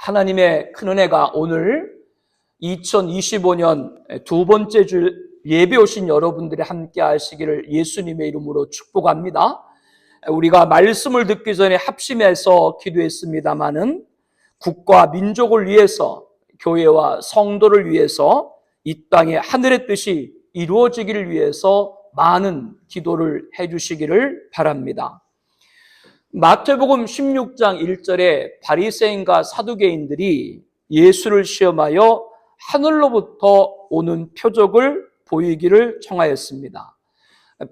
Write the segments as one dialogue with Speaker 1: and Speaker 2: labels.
Speaker 1: 하나님의 큰 은혜가 오늘 2025년 두 번째 주 예배 오신 여러분들이 함께 하시기를 예수님의 이름으로 축복합니다. 우리가 말씀을 듣기 전에 합심해서 기도했습니다마는 국가 민족을 위해서, 교회와 성도를 위해서, 이 땅에 하늘의 뜻이 이루어지기를 위해서 많은 기도를 해주시기를 바랍니다. 마태복음 16장 1절에 바리새인과 사두개인들이 예수를 시험하여 하늘로부터 오는 표적을 보이기를 청하였습니다.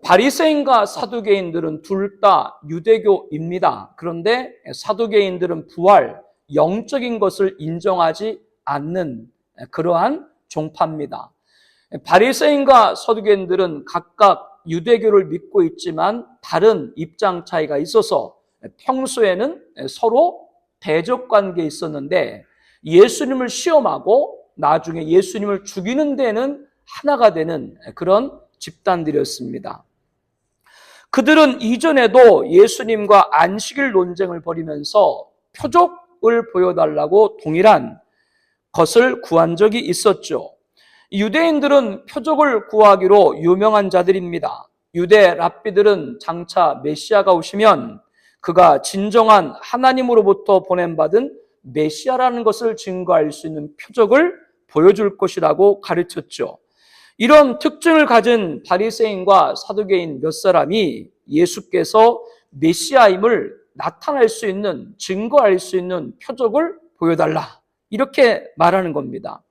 Speaker 1: 바리새인과 사두개인들은 둘 다 유대교입니다. 그런데 사두개인들은 부활, 영적인 것을 인정하지 않는 그러한 종파입니다. 바리새인과 사두개인들은 각각 유대교를 믿고 있지만 다른 입장 차이가 있어서 평소에는 서로 대적 관계에 있었는데 예수님을 시험하고 나중에 예수님을 죽이는 데는 하나가 되는 그런 집단들이었습니다. 그들은 이전에도 예수님과 안식일 논쟁을 벌이면서 표적을 보여달라고 동일한 것을 구한 적이 있었죠. 유대인들은 표적을 구하기로 유명한 자들입니다. 유대 랍비들은 장차 메시아가 오시면 그가 진정한 하나님으로부터 보냄받은 메시아라는 것을 증거할 수 있는 표적을 보여줄 것이라고 가르쳤죠. 이런 특징을 가진 바리새인과 사두개인 몇 사람이 예수께서 메시아임을 나타낼 수 있는, 증거할 수 있는 표적을 보여달라, 이렇게 말하는 겁니다.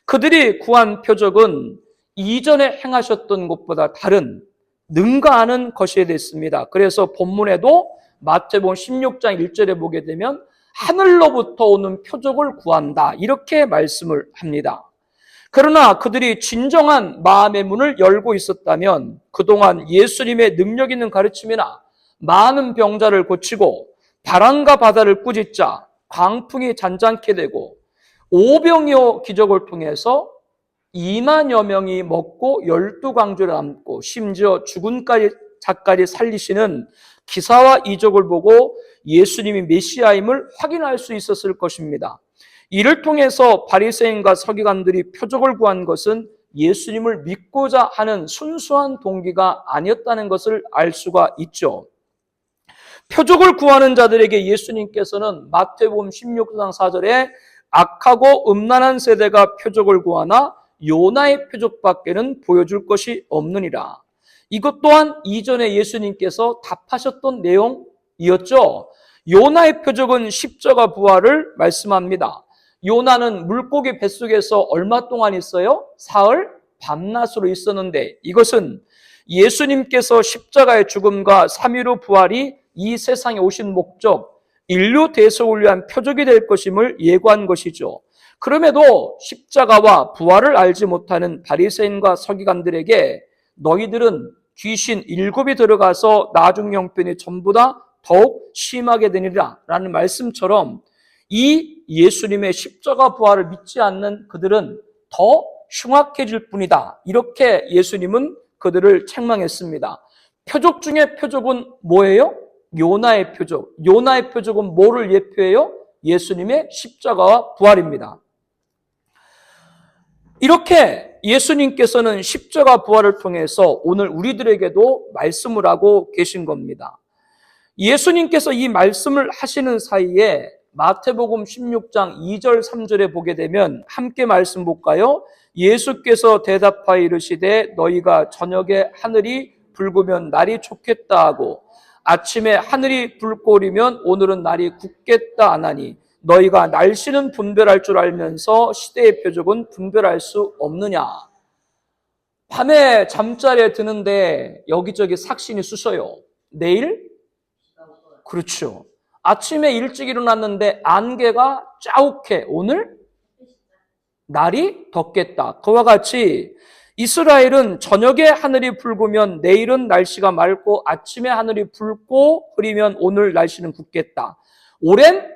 Speaker 1: 그들이 구한 표적은 이전에 행하셨던 것보다 다른 능가하는 것이 됐습니다. 그래서 본문에도 마태복음 16장 1절에 보게 되면 하늘로부터 오는 표적을 구한다, 이렇게 말씀을 합니다. 그러나 그들이 진정한 마음의 문을 열고 있었다면 그동안 예수님의 능력 있는 가르침이나 많은 병자를 고치고 바람과 바다를 꾸짖자 광풍이 잔잔케 되고 오병이어 기적을 통해서 2만여 명이 먹고 12강조를 남고 심지어 죽은 자까지 살리시는 기사와 이적을 보고 예수님이 메시아임을 확인할 수 있었을 것입니다. 이를 통해서 바리새인과 서기관들이 표적을 구한 것은 예수님을 믿고자 하는 순수한 동기가 아니었다는 것을 알 수가 있죠. 표적을 구하는 자들에게 예수님께서는 마태복음 16장 4절에 악하고 음란한 세대가 표적을 구하나 요나의 표적밖에는 보여줄 것이 없느니라. 이것 또한 이전에 예수님께서 답하셨던 내용이었죠. 요나의 표적은 십자가 부활을 말씀합니다. 요나는 물고기 뱃속에서 얼마 동안 있어요? 사흘 밤낮으로 있었는데 이것은 예수님께서 십자가의 죽음과 3일 후 부활이 이 세상에 오신 목적, 인류 대속을 위한 표적이 될 것임을 예고한 것이죠. 그럼에도 십자가와 부활을 알지 못하는 바리새인과 서기관들에게 너희들은 귀신 7이 들어가서 나중 형편이 전부 다 더욱 심하게 되리라 라는 말씀처럼 이 예수님의 십자가 부활을 믿지 않는 그들은 더 흉악해질 뿐이다, 이렇게 예수님은 그들을 책망했습니다. 표적 중에 표적은 뭐예요? 요나의 표적. 요나의 표적은 뭐를 예표해요? 예수님의 십자가와 부활입니다. 이렇게 예수님께서는 십자가 부활을 통해서 오늘 우리들에게도 말씀을 하고 계신 겁니다. 예수님께서 이 말씀을 하시는 사이에 마태복음 16장 2절 3절에 보게 되면 함께 말씀 볼까요? 예수께서 대답하여 이르시되 너희가 저녁에 하늘이 붉으면 날이 좋겠다 하고 아침에 하늘이 붉고리면 오늘은 날이 굳겠다 하나니 너희가 날씨는 분별할 줄 알면서 시대의 표적은 분별할 수 없느냐. 밤에 잠자리에 드는데 여기저기 삭신이 쑤셔요. 내일? 그렇죠. 아침에 일찍 일어났는데 안개가 짜욱해. 오늘? 날이 덥겠다. 그와 같이 이스라엘은 저녁에 하늘이 붉으면 내일은 날씨가 맑고 아침에 하늘이 붉고 흐리면 오늘 날씨는 굳겠다. 오랜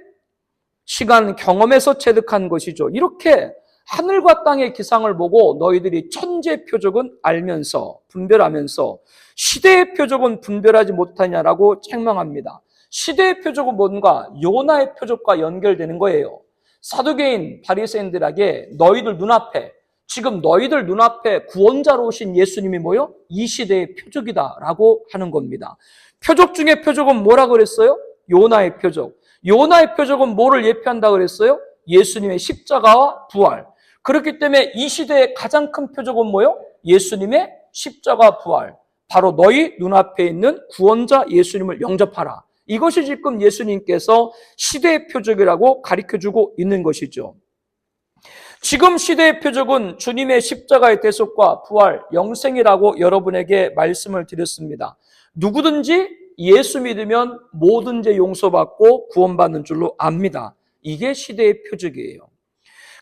Speaker 1: 시간 경험에서 체득한 것이죠. 이렇게 하늘과 땅의 기상을 보고 너희들이 천재 표적은 알면서 분별하면서 시대의 표적은 분별하지 못하냐라고 책망합니다. 시대의 표적은 뭔가? 요나의 표적과 연결되는 거예요. 사두개인 바리새인들에게 너희들 눈앞에, 지금 너희들 눈앞에 구원자로 오신 예수님이 뭐요? 이 시대의 표적이다라고 하는 겁니다. 표적 중에 표적은 뭐라 그랬어요? 요나의 표적. 요나의 표적은 뭐를 예표한다 그랬어요? 예수님의 십자가와 부활. 그렇기 때문에 이 시대의 가장 큰 표적은 뭐요? 예수님의 십자가 부활. 바로 너희 눈앞에 있는 구원자 예수님을 영접하라. 이것이 지금 예수님께서 시대의 표적이라고 가르쳐주고 있는 것이죠. 지금 시대의 표적은 주님의 십자가의 대속과 부활, 영생이라고 여러분에게 말씀을 드렸습니다. 누구든지 예수 믿으면 모든 죄 용서받고 구원받는 줄로 압니다. 이게 시대의 표적이에요.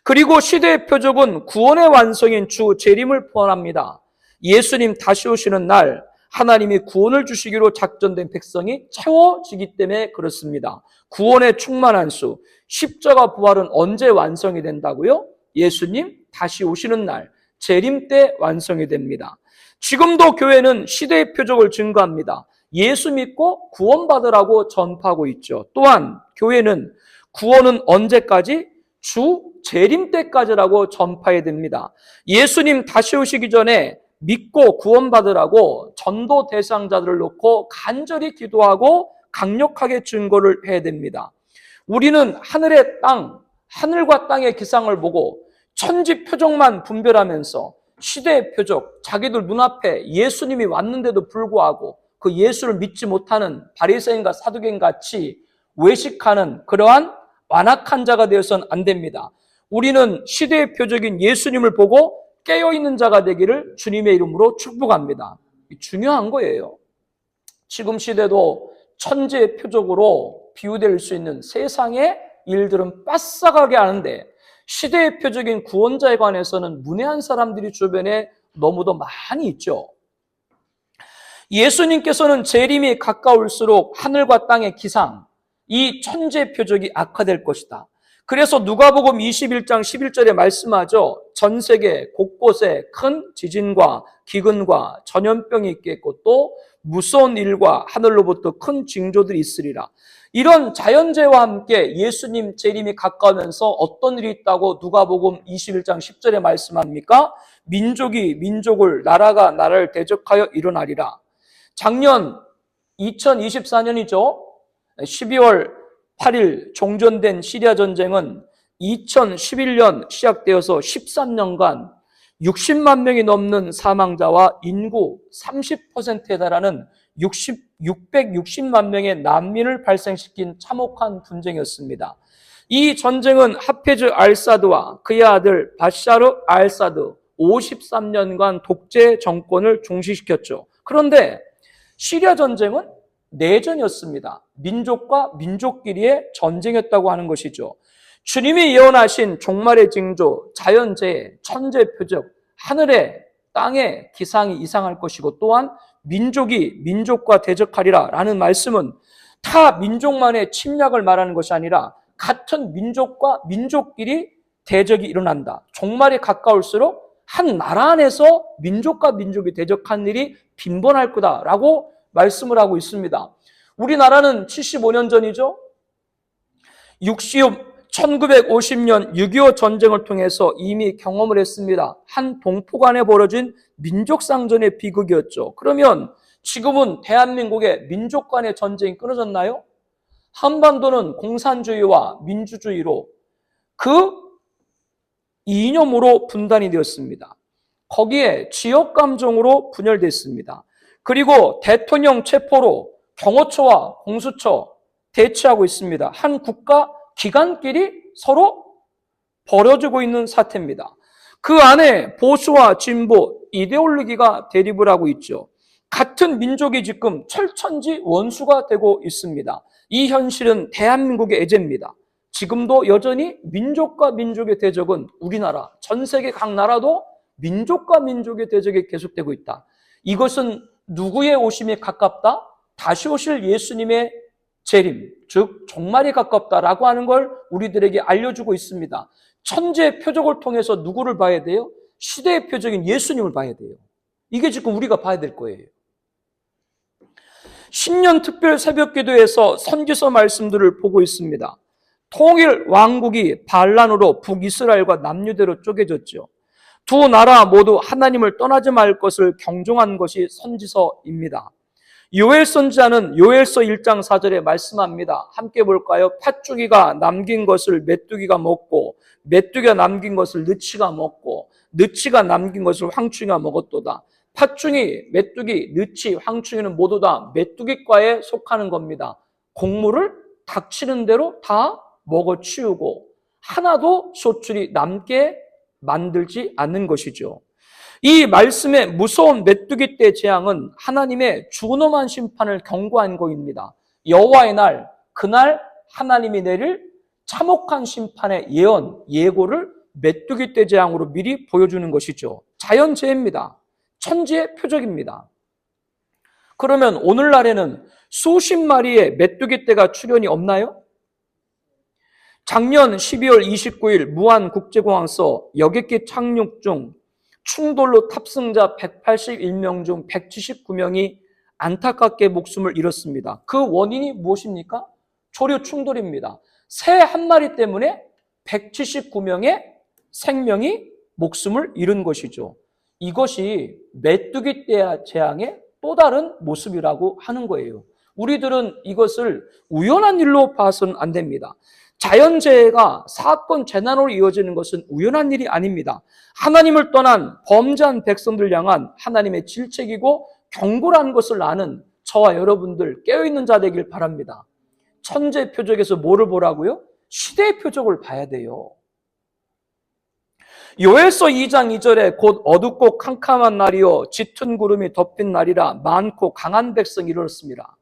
Speaker 1: 그리고 시대의 표적은 구원의 완성인 주 재림을 포함합니다. 예수님 다시 오시는 날 하나님이 구원을 주시기로 작전된 백성이 채워지기 때문에 그렇습니다. 구원의 충만한 수, 십자가 부활은 언제 완성이 된다고요? 예수님 다시 오시는 날, 재림 때 완성이 됩니다. 지금도 교회는 시대의 표적을 증거합니다. 예수 믿고 구원받으라고 전파하고 있죠. 또한 교회는 구원은 언제까지? 주 재림 때까지라고 전파해야 됩니다. 예수님 다시 오시기 전에 믿고 구원받으라고 전도 대상자들을 놓고 간절히 기도하고 강력하게 증거를 해야 됩니다. 우리는 하늘의 땅, 하늘과 땅의 기상을 보고 천지 표적만 분별하면서 시대의 표적, 자기들 눈앞에 예수님이 왔는데도 불구하고 그 예수를 믿지 못하는 바리새인과 사두개인 같이 외식하는 그러한 완악한 자가 되어서는 안 됩니다. 우리는 시대의 표적인 예수님을 보고 깨어있는 자가 되기를 주님의 이름으로 축복합니다. 중요한 거예요. 지금 시대도 천지의 표적으로 비유될 수 있는 세상의 일들은 빠삭하게 하는데 시대의 표적인 구원자에 관해서는 문외한 사람들이 주변에 너무도 많이 있죠. 예수님께서는 재림이 가까울수록 하늘과 땅의 기상, 이 천지의 표적이 악화될 것이다. 그래서 누가복음 21장 11절에 말씀하죠. 전 세계 곳곳에 큰 지진과 기근과 전염병이 있겠고 또 무서운 일과 하늘로부터 큰 징조들이 있으리라. 이런 자연재해와 함께 예수님 재림이 가까우면서 어떤 일이 있다고 누가복음 21장 10절에 말씀합니까? 민족이 민족을, 나라가 나라를 대적하여 일어나리라. 작년 2024년이죠. 12월 8일 종전된 시리아 전쟁은 2011년 시작되어서 13년간 60만 명이 넘는 사망자와 인구 30%에 달하는 660만 명의 난민을 발생시킨 참혹한 분쟁이었습니다. 이 전쟁은 하페즈 알사드와 그의 아들 바샤르 알사드 53년간 독재 정권을 종식시켰죠. 그런데 시리아 전쟁은 내전이었습니다. 민족과 민족끼리의 전쟁이었다고 하는 것이죠. 주님이 예언하신 종말의 징조, 자연재해, 천재 표적, 하늘에 땅에 기상이 이상할 것이고 또한 민족이 민족과 대적하리라 라는 말씀은 타 민족만의 침략을 말하는 것이 아니라 같은 민족과 민족끼리 대적이 일어난다. 종말이 가까울수록 한 나라 안에서 민족과 민족이 대적한 일이 빈번할 거다라고 말씀을 하고 있습니다. 우리나라는 75년 전이죠. 1950년 6.25 전쟁을 통해서 이미 경험을 했습니다. 한 동포간에 벌어진 민족상전의 비극이었죠. 그러면 지금은 대한민국의 민족 간의 전쟁이 끊어졌나요? 한반도는 공산주의와 민주주의로 그 이념으로 분단이 되었습니다. 거기에 지역감정으로 분열됐습니다. 그리고 대통령 체포로 경호처와 공수처 대치하고 있습니다. 한 국가 기관끼리 서로 벌어지고 있는 사태입니다. 그 안에 보수와 진보, 이데올로기가 대립을 하고 있죠. 같은 민족이 지금 철천지 원수가 되고 있습니다. 이 현실은 대한민국의 애제입니다. 지금도 여전히 민족과 민족의 대적은 우리나라, 전 세계 각 나라도 민족과 민족의 대적이 계속되고 있다. 이것은 누구의 오심이 가깝다? 다시 오실 예수님의 재림, 즉 종말이 가깝다라고 하는 걸 우리들에게 알려주고 있습니다. 천지의 표적을 통해서 누구를 봐야 돼요? 시대의 표적인 예수님을 봐야 돼요. 이게 지금 우리가 봐야 될 거예요. 신년 특별 새벽 기도에서 선지서 말씀들을 보고 있습니다. 통일 왕국이 반란으로 북이스라엘과 남유대로 쪼개졌죠. 두 나라 모두 하나님을 떠나지 말 것을 경종한 것이 선지서입니다. 요엘 선지자는 요엘서 1장 4절에 말씀합니다. 함께 볼까요? 팥죽이가 남긴 것을 메뚜기가 먹고 메뚜기가 남긴 것을 느치가 먹고 느치가 남긴 것을 황충이가 먹었도다. 팥죽이, 메뚜기, 느치, 황충이는 모두 다 메뚜기과에 속하는 겁니다. 곡물을 닥치는 대로 다 먹어치우고 하나도 소출이 남게 만들지 않는 것이죠. 이 말씀의 무서운 메뚜기 떼 재앙은 하나님의 준엄한 심판을 경고한 것입니다. 여호와의 날, 그날 하나님이 내릴 참혹한 심판의 예고를 메뚜기 떼 재앙으로 미리 보여주는 것이죠. 자연재해입니다. 천지의 표적입니다. 그러면 오늘날에는 수십 마리의 메뚜기 떼가 출현이 없나요? 작년 12월 29일 무안국제공항서 여객기 착륙 중 충돌로 탑승자 181명 중 179명이 안타깝게 목숨을 잃었습니다. 그 원인이 무엇입니까? 조류 충돌입니다. 새 한 마리 때문에 179명의 생명이 목숨을 잃은 것이죠. 이것이 메뚜기 떼 재앙의 또 다른 모습이라고 하는 거예요. 우리들은 이것을 우연한 일로 봐서는 안 됩니다. 자연재해가 사건 재난으로 이어지는 것은 우연한 일이 아닙니다. 하나님을 떠난 범죄한 백성들 향한 하나님의 질책이고 경고라는 것을 아는 저와 여러분들 깨어있는 자 되길 바랍니다. 천재 표적에서 뭐를 보라고요? 시대의 표적을 봐야 돼요. 요엘서 2장 2절에 곧 어둡고 캄캄한 날이요 짙은 구름이 덮인 날이라 많고 강한 백성이 이르렀습니다.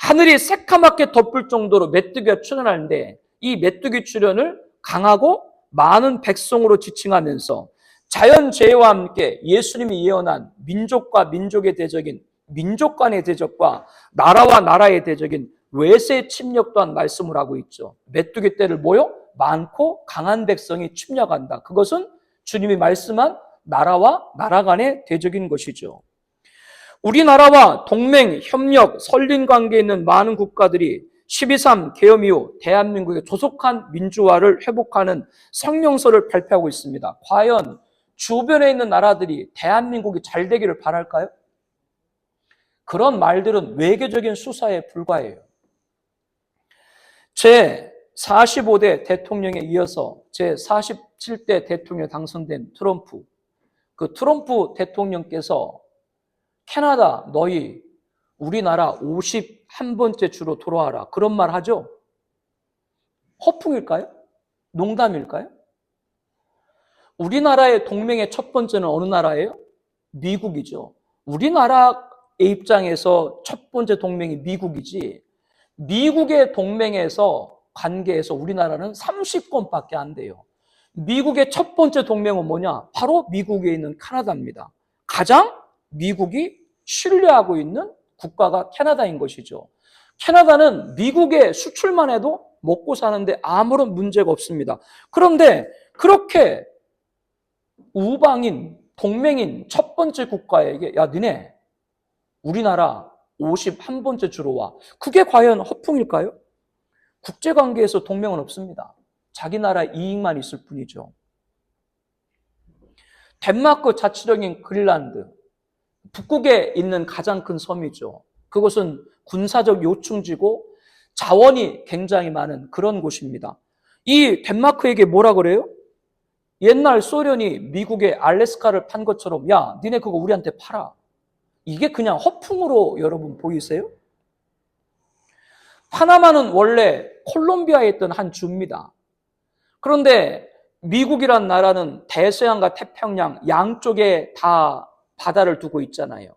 Speaker 1: 하늘이 새카맣게 덮을 정도로 메뚜기가 출현하는데 이 메뚜기 출현을 강하고 많은 백성으로 지칭하면서 자연재해와 함께 예수님이 예언한 민족과 민족의 대적인 민족 간의 대적과 나라와 나라의 대적인 외세 침략 또한 말씀을 하고 있죠. 메뚜기 떼를 모여 많고 강한 백성이 침략한다. 그것은 주님이 말씀한 나라와 나라 간의 대적인 것이죠. 우리나라와 동맹, 협력, 설린 관계에 있는 많은 국가들이 12.3 계엄 이후 대한민국의 조속한 민주화를 회복하는 성명서를 발표하고 있습니다. 과연 주변에 있는 나라들이 대한민국이 잘 되기를 바랄까요? 그런 말들은 외교적인 수사에 불과해요. 제 45대 대통령에 이어서 제 47대 대통령에 당선된 트럼프, 그 트럼프 대통령께서 캐나다 너희 우리나라 51번째 주로 돌아와라 그런 말 하죠? 허풍일까요? 농담일까요? 우리나라의 동맹의 첫 번째는 어느 나라예요? 미국이죠. 우리나라의 입장에서 첫 번째 동맹이 미국이지 미국의 동맹에서 관계에서 우리나라는 30건밖에 안 돼요. 미국의 첫 번째 동맹은 뭐냐? 바로 미국에 있는 캐나다입니다. 가장 미국이 신뢰하고 있는 국가가 캐나다인 것이죠. 캐나다는 미국의 수출만 해도 먹고 사는데 아무런 문제가 없습니다. 그런데 그렇게 우방인, 동맹인 첫 번째 국가에게 야 니네 우리나라 51번째 주로 와. 그게 과연 허풍일까요? 국제관계에서 동맹은 없습니다. 자기 나라 이익만 있을 뿐이죠. 덴마크 자치령인 그린란드, 북극에 있는 가장 큰 섬이죠. 그것은 군사적 요충지고 자원이 굉장히 많은 그런 곳입니다. 이 덴마크에게 뭐라 그래요? 옛날 소련이 미국에 알래스카를 판 것처럼 야, 니네 그거 우리한테 팔아. 이게 그냥 허풍으로 여러분 보이세요? 파나마는 원래 콜롬비아에 있던 한 주입니다. 그런데 미국이란 나라는 대서양과 태평양 양쪽에 다 바다를 두고 있잖아요.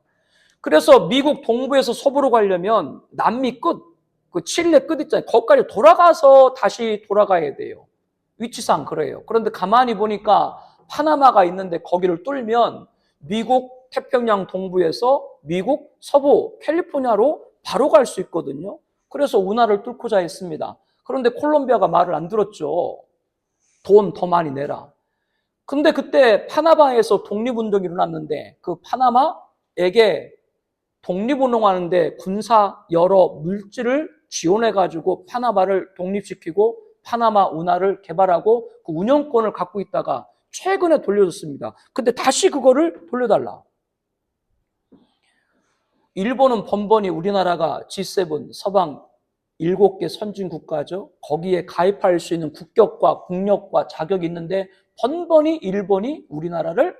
Speaker 1: 그래서 미국 동부에서 서부로 가려면 남미 끝, 그 칠레 끝 있잖아요. 거기까지 돌아가서 다시 돌아가야 돼요. 위치상 그래요. 그런데 가만히 보니까 파나마가 있는데 거기를 뚫으면 미국 태평양 동부에서 미국 서부 캘리포니아로 바로 갈 수 있거든요. 그래서 운하를 뚫고자 했습니다. 그런데 콜롬비아가 말을 안 들었죠. 돈 더 많이 내라. 근데 그때 파나마에서 독립운동이 일어났는데 그 파나마에게 독립운동하는데 군사 여러 물질을 지원해가지고 파나마를 독립시키고 파나마 운하를 개발하고 그 운영권을 갖고 있다가 최근에 돌려줬습니다. 근데 다시 그거를 돌려달라. 일본은 번번이 우리나라가 G7 서방 7개 선진 국가죠. 거기에 가입할 수 있는 국격과 국력과 자격이 있는데 번번이 일본이 우리나라를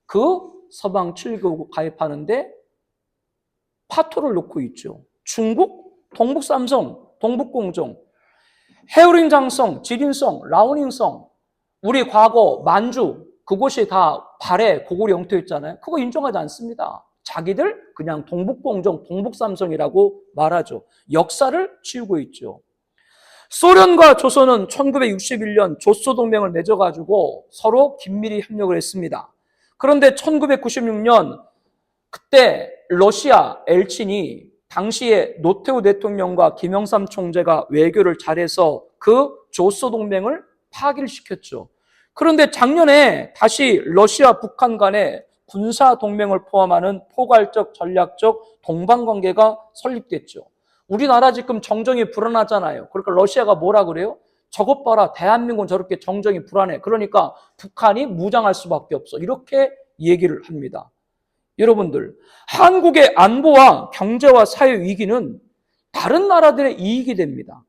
Speaker 1: 그 서방 7개국 가입하는데 파토를 놓고 있죠. 중국, 동북삼성, 동북공정, 해우링장성, 지린성, 라오닝성, 우리 과거 만주 그곳이 다 발해 고구려 영토였잖아요. 그거 인정하지 않습니다. 자기들 그냥 동북공정, 동북삼성이라고 말하죠. 역사를 지우고 있죠. 소련과 조선은 1961년 조소동맹을 맺어가지고 서로 긴밀히 협력을 했습니다. 그런데 1996년 그때 러시아 엘친이 당시에 노태우 대통령과 김영삼 총재가 외교를 잘해서 그 조소동맹을 파기를 시켰죠. 그런데 작년에 다시 러시아 북한 간에 군사동맹을 포함하는 포괄적 전략적 동반관계가 설립됐죠. 우리나라 지금 정정이 불안하잖아요. 그러니까 러시아가 뭐라 그래요? 저것 봐라, 대한민국은 저렇게 정정이 불안해. 그러니까 북한이 무장할 수밖에 없어. 이렇게 얘기를 합니다. 여러분들, 한국의 안보와 경제와 사회 위기는 다른 나라들의 이익이 됩니다.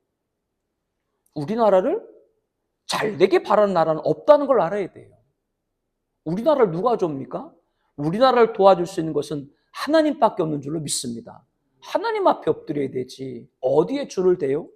Speaker 1: 우리나라를 잘 되게 바라는 나라는 없다는 걸 알아야 돼요. 우리나라를 누가 줍니까? 우리나라를 도와줄 수 있는 것은 하나님밖에 없는 줄로 믿습니다. 하나님 앞에 엎드려야 되지 어디에 줄을 대요?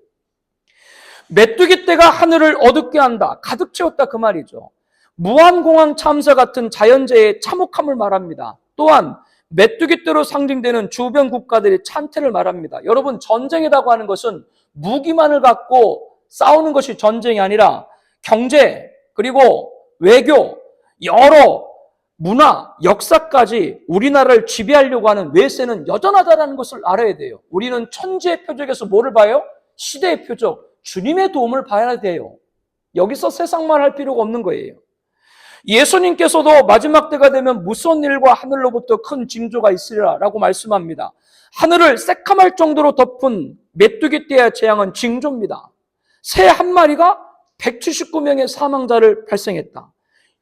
Speaker 1: 메뚜기 떼가 하늘을 어둡게 한다, 가득 채웠다 그 말이죠. 무한공항 참사 같은 자연재해의 참혹함을 말합니다. 또한 메뚜기 떼로 상징되는 주변 국가들의 찬태를 말합니다. 여러분, 전쟁이라고 하는 것은 무기만을 갖고 싸우는 것이 전쟁이 아니라 경제 그리고 외교 여러 문화, 역사까지 우리나라를 지배하려고 하는 외세는 여전하다는 것을 알아야 돼요. 우리는 천지의 표적에서 뭐를 봐요? 시대의 표적, 주님의 도움을 봐야 돼요. 여기서 세상만 할 필요가 없는 거예요. 예수님께서도 마지막 때가 되면 무서운 일과 하늘로부터 큰 징조가 있으리라 라고 말씀합니다. 하늘을 새카말 정도로 덮은 메뚜기 떼의 재앙은 징조입니다. 새 한 마리가 179명의 사망자를 발생했다.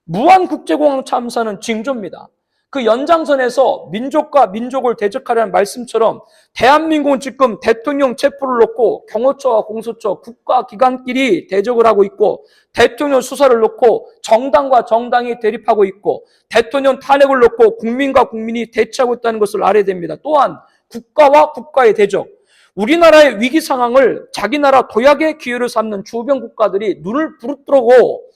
Speaker 1: 무한국제공항 참사는 징조입니다. 그 연장선에서 민족과 민족을 대적하려는 말씀처럼 대한민국은 지금 대통령 체포를 놓고 경호처와 공수처, 국가기관끼리 대적을 하고 있고 대통령 수사를 놓고 정당과 정당이 대립하고 있고 대통령 탄핵을 놓고 국민과 국민이 대치하고 있다는 것을 알아야 됩니다. 또한 국가와 국가의 대적, 우리나라의 위기 상황을 자기 나라 도약의 기회를 삼는 주변 국가들이 눈을 부릅뜨고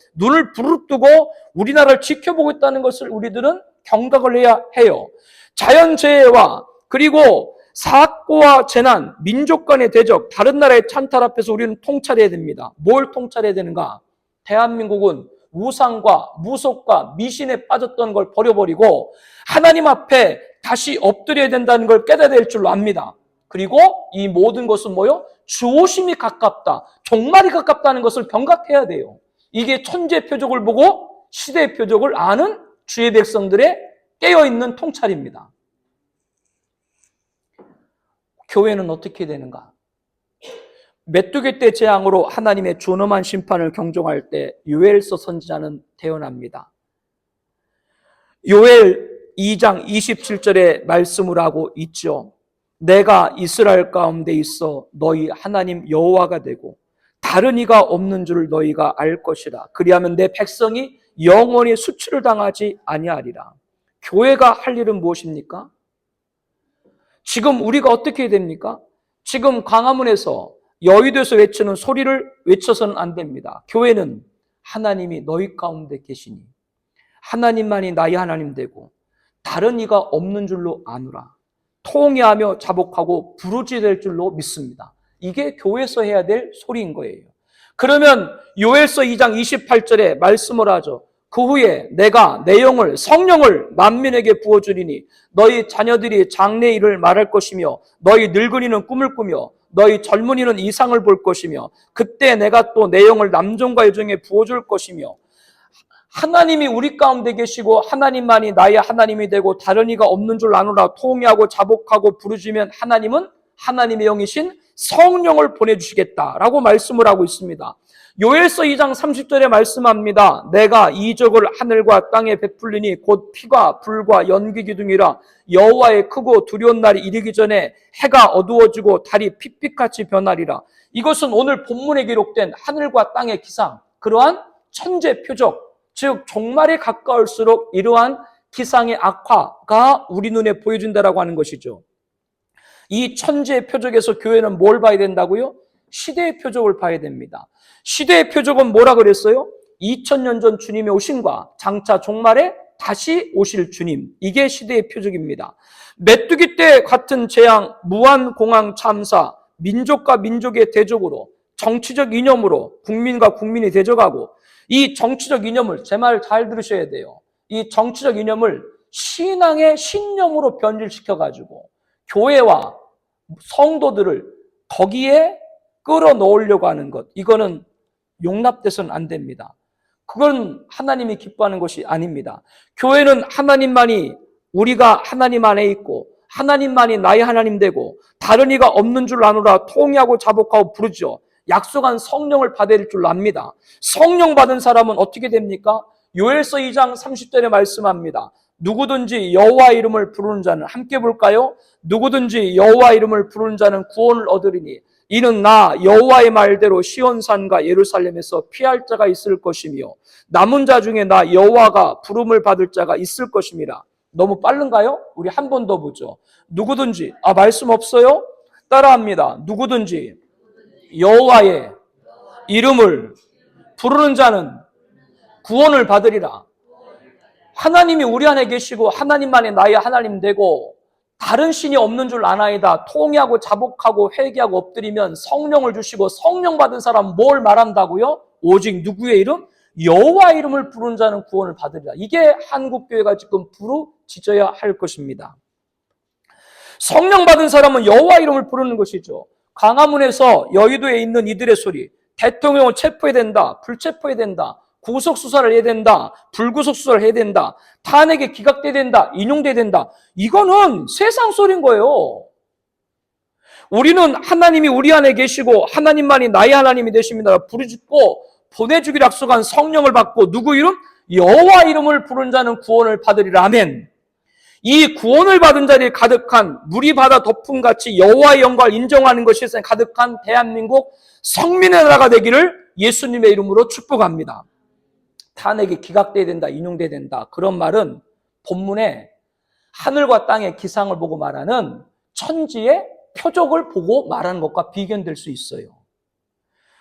Speaker 1: 우리나라를 지켜보고 있다는 것을 우리들은 경각을 해야 해요. 자연재해와 그리고 사고와 재난, 민족 간의 대적, 다른 나라의 찬탈 앞에서 우리는 통찰해야 됩니다. 뭘 통찰해야 되는가? 대한민국은 우상과 무속과 미신에 빠졌던 걸 버려버리고 하나님 앞에 다시 엎드려야 된다는 걸 깨달아야 될 줄로 압니다. 그리고 이 모든 것은 뭐요? 주오심이 가깝다, 종말이 가깝다는 것을 경각해야 돼요. 이게 천지의 표적을 보고 시대의 표적을 아는 주의 백성들의 깨어있는 통찰입니다. 교회는 어떻게 되는가? 메뚜기 떼 재앙으로 하나님의 존엄한 심판을 경종할 때 요엘서 선지자는 태어납니다. 요엘 2장 27절에 말씀을 하고 있죠. 내가 이스라엘 가운데 있어 너희 하나님 여호와가 되고 다른 이가 없는 줄 너희가 알 것이라. 그리하면 내 백성이 영원히 수치를 당하지 아니하리라. 교회가 할 일은 무엇입니까? 지금 우리가 어떻게 해야 됩니까? 지금 광화문에서 여의도에서 외치는 소리를 외쳐서는 안 됩니다. 교회는 하나님이 너희 가운데 계시니 하나님만이 나의 하나님 되고 다른 이가 없는 줄로 아노라. 통회하며 자복하고 부르짖을 줄로 믿습니다. 이게 교회에서 해야 될 소리인 거예요. 그러면 요엘서 2장 28절에 말씀을 하죠. 그 후에 내가 내 영을 성령을 만민에게 부어주리니 너희 자녀들이 장래 일을 말할 것이며 너희 늙은이는 꿈을 꾸며 너희 젊은이는 이상을 볼 것이며 그때 내가 또 내 영을 남종과 여종에 부어줄 것이며 하나님이 우리 가운데 계시고 하나님만이 나의 하나님이 되고 다른 이가 없는 줄 아노라. 통회하고 자복하고 부르짖으면 하나님은 하나님의 영이신 성령을 보내주시겠다라고 말씀을 하고 있습니다. 요엘서 2장 30절에 말씀합니다. 내가 이적을 하늘과 땅에 베풀리니 곧 피가 불과 연기 기둥이라 여호와의 크고 두려운 날이 이르기 전에 해가 어두워지고 달이 핏빛같이 변하리라. 이것은 오늘 본문에 기록된 하늘과 땅의 기상, 그러한 천재 표적, 즉 종말에 가까울수록 이러한 기상의 악화가 우리 눈에 보여진다라고 하는 것이죠. 이 천재의 표적에서 교회는 뭘 봐야 된다고요? 시대의 표적을 봐야 됩니다. 시대의 표적은 뭐라 그랬어요? 2000년 전 주님의 오심과 장차 종말에 다시 오실 주님, 이게 시대의 표적입니다. 메뚜기 때 같은 재앙, 무한공황 참사, 민족과 민족의 대적으로, 정치적 이념으로 국민과 국민이 대적하고, 이 정치적 이념을, 제 말 잘 들으셔야 돼요. 이 정치적 이념을 신앙의 신념으로 변질시켜가지고 교회와 성도들을 거기에 끌어넣으려고 하는 것, 이거는 용납돼서는 안 됩니다. 그건 하나님이 기뻐하는 것이 아닙니다. 교회는 하나님만이, 우리가 하나님 안에 있고 하나님만이 나의 하나님 되고 다른 이가 없는 줄 아노라 통회하고 자복하고 부르죠. 약속한 성령을 받을 줄 압니다. 성령 받은 사람은 어떻게 됩니까? 요엘서 2장 30절에 말씀합니다. 누구든지 여호와 이름을 부르는 자는, 함께 볼까요? 누구든지 여호와 이름을 부르는 자는 구원을 얻으리니 이는 나 여호와의 말대로 시온산과 예루살렘에서 피할 자가 있을 것이며 남은 자 중에 나 여호와가 부름을 받을 자가 있을 것임이라. 너무 빠른가요? 우리 한 번 더 보죠. 누구든지, 말씀 없어요? 따라합니다. 누구든지 여호와의 이름을 부르는 자는 구원을 받으리라. 하나님이 우리 안에 계시고 하나님만이 나의 하나님 되고 다른 신이 없는 줄 아나이다. 통회하고 자복하고 회개하고 엎드리면 성령을 주시고, 성령 받은 사람 뭘 말한다고요? 오직 누구의 이름? 여호와 이름을 부르는 자는 구원을 받으리라. 이게 한국교회가 지금 부르짖어야 할 것입니다. 성령 받은 사람은 여호와 이름을 부르는 것이죠. 광화문에서 여의도에 있는 이들의 소리, 대통령을 체포해야 된다, 불체포해야 된다, 구속수사를 해야 된다, 불구속수사를 해야 된다, 탄핵에 기각돼야 된다, 인용돼야 된다, 이거는 세상 소리인 거예요. 우리는 하나님이 우리 안에 계시고 하나님만이 나의 하나님이 되십니다. 부르짖고 보내주기로 약속한 성령을 받고 누구 이름? 여호와 이름을 부른 자는 구원을 받으리라. 아멘. 이 구원을 받은 자리에 가득한, 물이 바다 덮음같이 여호와의 영광을 인정하는 것이 가득한 대한민국 성민의 나라가 되기를 예수님의 이름으로 축복합니다. 탄핵이 기각돼야 된다, 인용돼야 된다, 그런 말은 본문에 하늘과 땅의 기상을 보고 말하는 천지의 표적을 보고 말하는 것과 비견될 수 있어요.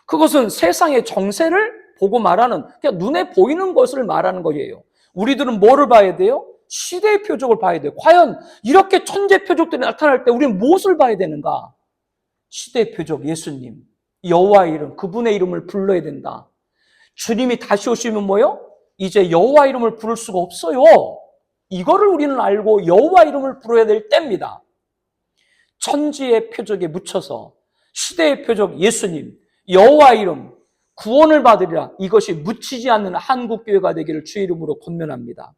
Speaker 1: 그것은 세상의 정세를 보고 말하는, 그냥 눈에 보이는 것을 말하는 거예요. 우리들은 뭐를 봐야 돼요? 시대의 표적을 봐야 돼요. 과연 이렇게 천재 표적들이 나타날 때 우리는 무엇을 봐야 되는가? 시대의 표적, 예수님, 여호와의 이름, 그분의 이름을 불러야 된다. 주님이 다시 오시면 뭐요? 이제 여호와 이름을 부를 수가 없어요. 이거를 우리는 알고 여호와 이름을 부르어야 될 때입니다. 천지의 표적에 묻혀서 시대의 표적 예수님, 여호와 이름, 구원을 받으리라, 이것이 묻히지 않는 한국교회가 되기를 주의 이름으로 권면합니다.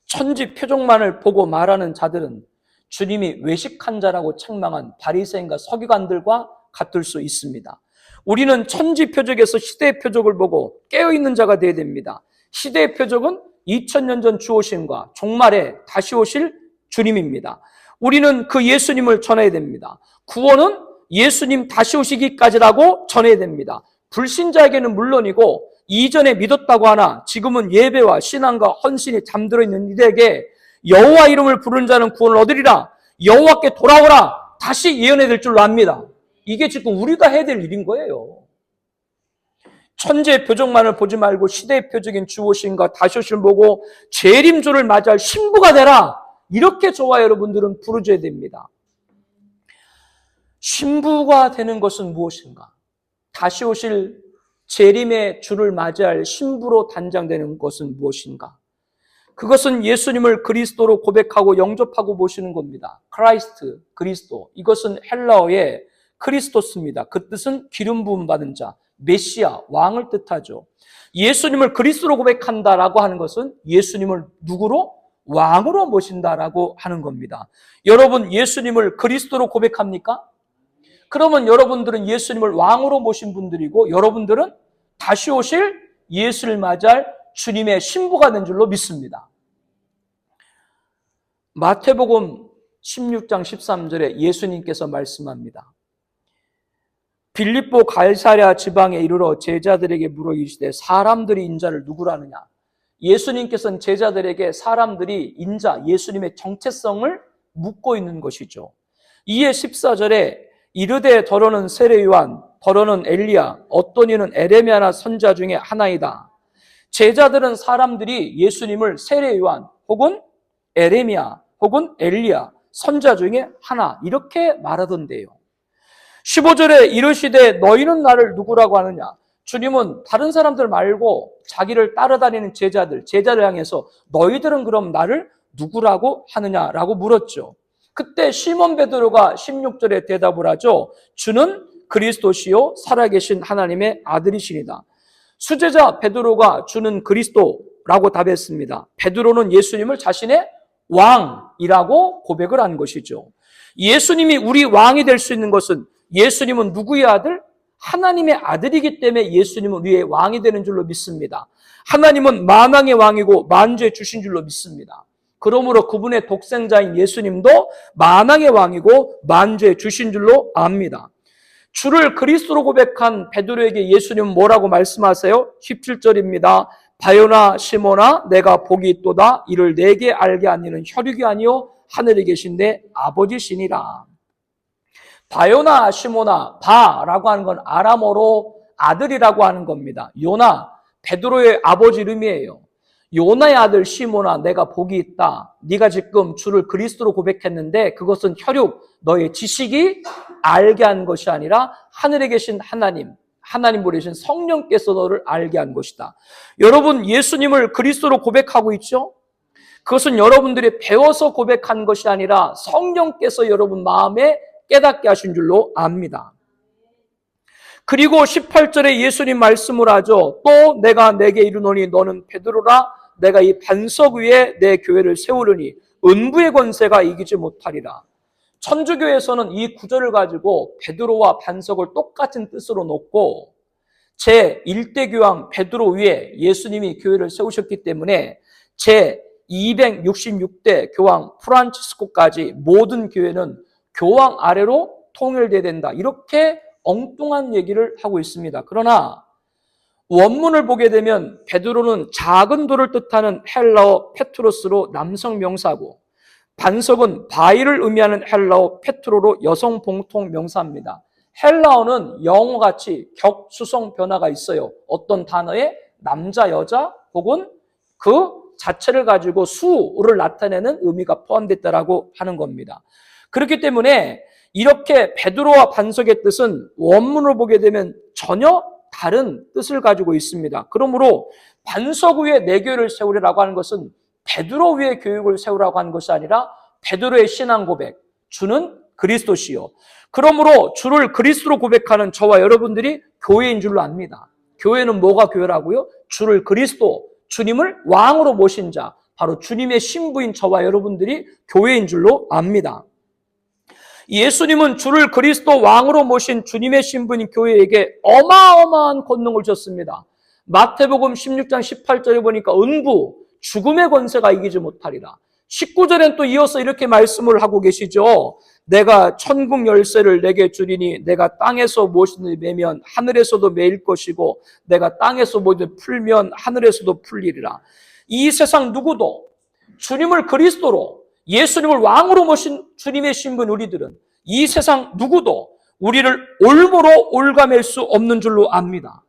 Speaker 1: 천지 표적만을 보고 말하는 자들은 주님이 외식한 자라고 책망한 바리새인과 서기관들과 같을 수 있습니다. 우리는 천지 표적에서 시대의 표적을 보고 깨어있는 자가 되어야 됩니다. 시대의 표적은 2000년 전 주 오심과 종말에 다시 오실 주님입니다. 우리는 그 예수님을 전해야 됩니다. 구원은 예수님 다시 오시기까지라고 전해야 됩니다. 불신자에게는 물론이고 이전에 믿었다고 하나 지금은 예배와 신앙과 헌신이 잠들어 있는 이들에게 여호와 이름을 부르는 자는 구원을 얻으리라, 여호와께 돌아오라, 다시 예언해야 될 줄로 압니다. 이게 지금 우리가 해야 될 일인 거예요. 천지의 표적만을 보지 말고 시대의 표적인 주 오심과 다시 오심을 보고 재림주를 맞이할 신부가 되라, 이렇게 저와 여러분들은 부르짖어야 됩니다. 신부가 되는 것은 무엇인가? 다시 오실 재림의 주를 맞이할 신부로 단장되는 것은 무엇인가? 그것은 예수님을 그리스도로 고백하고 영접하고 모시는 겁니다. 크라이스트, 그리스도, 이것은 헬라어의 크리스토스입니다. 그 뜻은 기름 부음 받은 자, 메시아, 왕을 뜻하죠. 예수님을 그리스도로 고백한다라고 하는 것은 예수님을 누구로? 왕으로 모신다라고 하는 겁니다. 여러분, 예수님을 그리스도로 고백합니까? 그러면 여러분들은 예수님을 왕으로 모신 분들이고 여러분들은 다시 오실 예수를 맞이할 주님의 신부가 된 줄로 믿습니다. 마태복음 16장 13절에 예수님께서 말씀합니다. 빌립보 갈사랴 지방에 이르러 제자들에게 물어 이르시되 사람들이 인자를 누구라느냐. 예수님께서는 제자들에게 사람들이 인자, 예수님의 정체성을 묻고 있는 것이죠. 이에 14절에 이르되 더러는 세례 요한, 더러는 엘리야, 어떤 이는 에레미야나 선자 중에 하나이다. 제자들은 사람들이 예수님을 세례 요한 혹은 에레미야 혹은 엘리야, 선자 중에 하나 이렇게 말하던데요. 15절에 이르시되 너희는 나를 누구라고 하느냐. 주님은 다른 사람들 말고 자기를 따라다니는 제자를 향해서 너희들은 그럼 나를 누구라고 하느냐라고 물었죠. 그때 시몬 베드로가 16절에 대답을 하죠. 주는 그리스도시요 살아계신 하나님의 아들이시니다. 수제자 베드로가 주는 그리스도라고 답했습니다. 베드로는 예수님을 자신의 왕이라고 고백을 한 것이죠. 예수님이 우리 왕이 될 수 있는 것은 예수님은 누구의 아들? 하나님의 아들이기 때문에 예수님은 우리의 왕이 되는 줄로 믿습니다. 하나님은 만왕의 왕이고 만주의 주신 줄로 믿습니다. 그러므로 그분의 독생자인 예수님도 만왕의 왕이고 만주의 주신 줄로 압니다. 주를 그리스도로 고백한 베드로에게 예수님은 뭐라고 말씀하세요? 17절입니다. 바요나 시몬아 내가 복이 있도다. 이를 내게 알게 하니는 혈육이 아니요 하늘에 계신 내 아버지시니라. 바요나 시모나, 바라고 하는 건 아람어로 아들이라고 하는 겁니다. 요나, 베드로의 아버지 이름이에요. 요나의 아들 시모나, 내가 복이 있다. 네가 지금 주를 그리스도로 고백했는데 그것은 혈육, 너의 지식이 알게 한 것이 아니라 하늘에 계신 하나님 보내신 성령께서 너를 알게 한 것이다. 여러분, 예수님을 그리스도로 고백하고 있죠? 그것은 여러분들이 배워서 고백한 것이 아니라 성령께서 여러분 마음에 깨닫게 하신 줄로 압니다. 그리고 18절에 예수님 말씀을 하죠. 또 내가 내게 이르노니 너는 베드로라. 내가 이 반석 위에 내 교회를 세우려니 은부의 권세가 이기지 못하리라. 천주교에서는 이 구절을 가지고 베드로와 반석을 똑같은 뜻으로 놓고 제1대 교황 베드로 위에 예수님이 교회를 세우셨기 때문에 제266대 교황 프란치스코까지 모든 교회는 교황 아래로 통일돼야 된다. 이렇게 엉뚱한 얘기를 하고 있습니다. 그러나 원문을 보게 되면 베드로는 작은 돌을 뜻하는 헬라어 페트로스로 남성 명사고 반석은 바위를 의미하는 헬라어 페트로로 여성 봉통 명사입니다. 헬라어는 영어같이 격수성 변화가 있어요. 어떤 단어에 남자, 여자 혹은 그 자체를 가지고 수를 나타내는 의미가 포함됐다라고 하는 겁니다. 그렇기 때문에 이렇게 베드로와 반석의 뜻은 원문을 보게 되면 전혀 다른 뜻을 가지고 있습니다. 그러므로 반석 위에 내 교회를 세우리라고 하는 것은 베드로 위에 교육을 세우라고 하는 것이 아니라 베드로의 신앙 고백, 주는 그리스도시요. 그러므로 주를 그리스도로 고백하는 저와 여러분들이 교회인 줄로 압니다. 교회는 뭐가 교회라고요? 주를 그리스도, 주님을 왕으로 모신 자, 바로 주님의 신부인 저와 여러분들이 교회인 줄로 압니다. 예수님은 주를 그리스도 왕으로 모신 주님의 신부인 교회에게 어마어마한 권능을 줬습니다. 마태복음 16장 18절에 보니까 은부, 죽음의 권세가 이기지 못하리라. 19절엔 또 이어서 이렇게 말씀을 하고 계시죠. 내가 천국 열쇠를 내게 주리니 내가 땅에서 무엇을 매면 하늘에서도 매일 것이고 내가 땅에서 무엇을 풀면 하늘에서도 풀리리라. 이 세상 누구도 주님을 그리스도로 예수님을 왕으로 모신 주님의 신분 우리들은 이 세상 누구도 우리를 올무로 올가맬 수 없는 줄로 압니다.